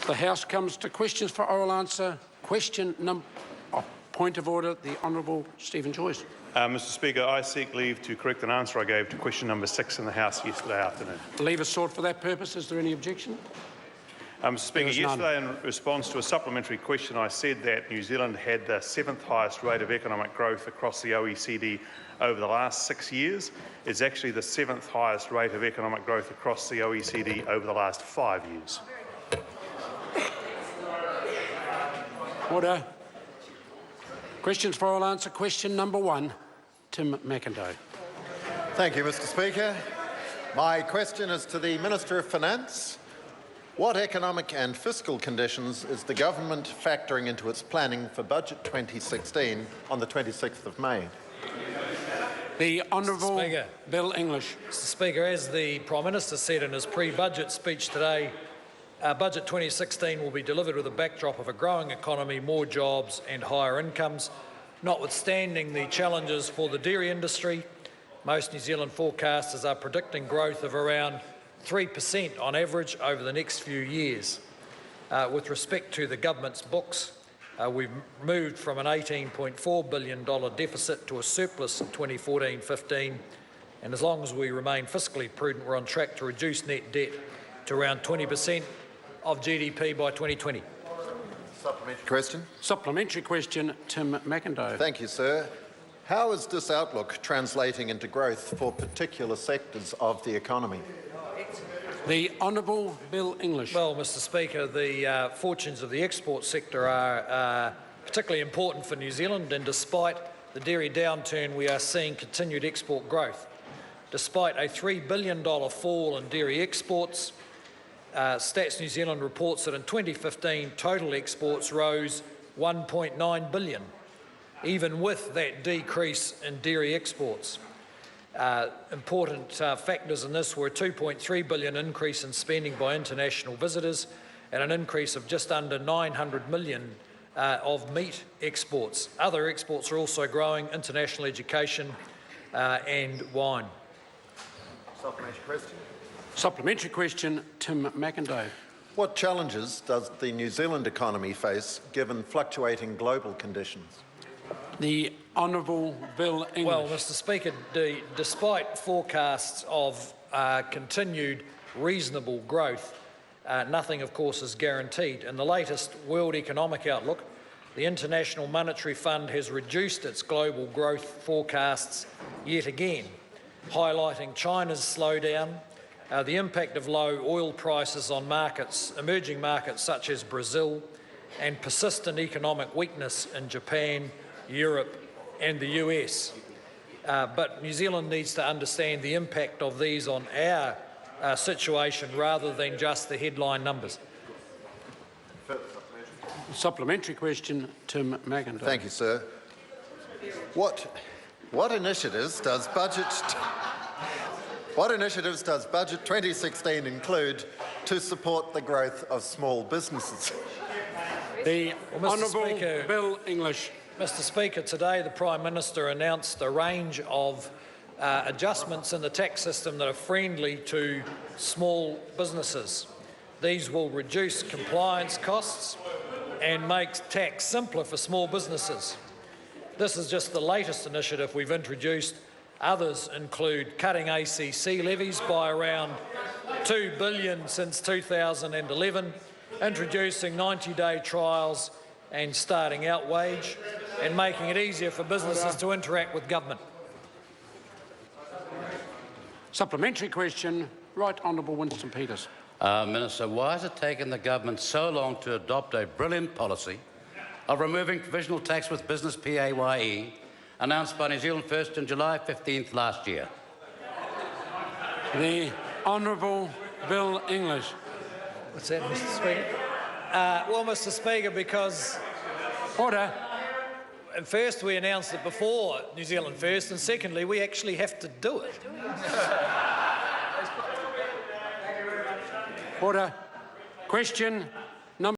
The House comes to questions for oral answer. Point of order, the Honourable Stephen Joyce. Mr Speaker, I seek leave to correct an answer I gave to question number 6 in the House yesterday afternoon. Leave is sought for that purpose. Is there any objection? Mr Speaker, yesterday in response to a supplementary question, I said that New Zealand had the 7th highest rate of economic growth across the OECD over the last 6 years. It's actually the 7th highest rate of economic growth across the OECD over the last 5 years. Order. Questions for oral answer. Question number 1, Tim Macindoe. Thank you, Mr Speaker. My question is to the Minister of Finance. What economic and fiscal conditions is the government factoring into its planning for Budget 2016 on the 26th of May? The Honourable Bill English. Mr Speaker, as the Prime Minister said in his pre-budget speech today, Budget 2016 will be delivered with a backdrop of a growing economy, more jobs and higher incomes. Notwithstanding the challenges for the dairy industry, most New Zealand forecasters are predicting growth of around 3% on average over the next few years. With respect to the government's books, we've moved from an $18.4 billion deficit to a surplus in 2014-15, and as long as we remain fiscally prudent, we're on track to reduce net debt to around 20% of GDP by 2020. Supplementary question. Supplementary question, Tim Macindoe. Thank you, sir. How is this outlook translating into growth for particular sectors of the economy? The Honourable Bill English. Well, Mr Speaker, the fortunes of the export sector are particularly important for New Zealand, and despite the dairy downturn, we are seeing continued export growth. Despite a $3 billion fall in dairy exports, Stats New Zealand reports that in 2015 total exports rose $1.9 billion, even with that decrease in dairy exports. Important factors in this were a $2.3 billion increase in spending by international visitors and an increase of just under $900 million of meat exports. Other exports are also growing: international education and wine. Supplementary question. Supplementary question, Tim Macindoe. What challenges does the New Zealand economy face given fluctuating global conditions? The Honourable Bill English. Well, Mr Speaker, despite forecasts of continued reasonable growth, nothing, of course, is guaranteed. In the latest World Economic Outlook, the International Monetary Fund has reduced its global growth forecasts yet again, highlighting China's slowdown, the impact of low oil prices on markets, emerging markets such as Brazil, and persistent economic weakness in Japan, Europe and the US. But New Zealand needs to understand the impact of these on our situation rather than just the headline numbers. Supplementary question, Tim Macindoe. Thank you, sir. What initiatives does Budget 2016 include to support the growth of small businesses? The Honourable Bill English. Mr Speaker, today the Prime Minister announced a range of adjustments in the tax system that are friendly to small businesses. These will reduce compliance costs and make tax simpler for small businesses. This is just the latest initiative we've introduced. Others include cutting ACC levies by around $2 billion since 2011, introducing 90-day trials and starting out wage, and making it easier for businesses to interact with government. Supplementary question, Right Honourable Winston Peters. Minister, why has it taken the government so long to adopt a brilliant policy of removing provisional tax with business PAYE, announced by New Zealand First on July 15th last year? The Honourable Bill English. What's that, Mr Speaker? Well, Mr Speaker, because... Order. First, we announced it before New Zealand First, and secondly, we actually have to do it. Order. Question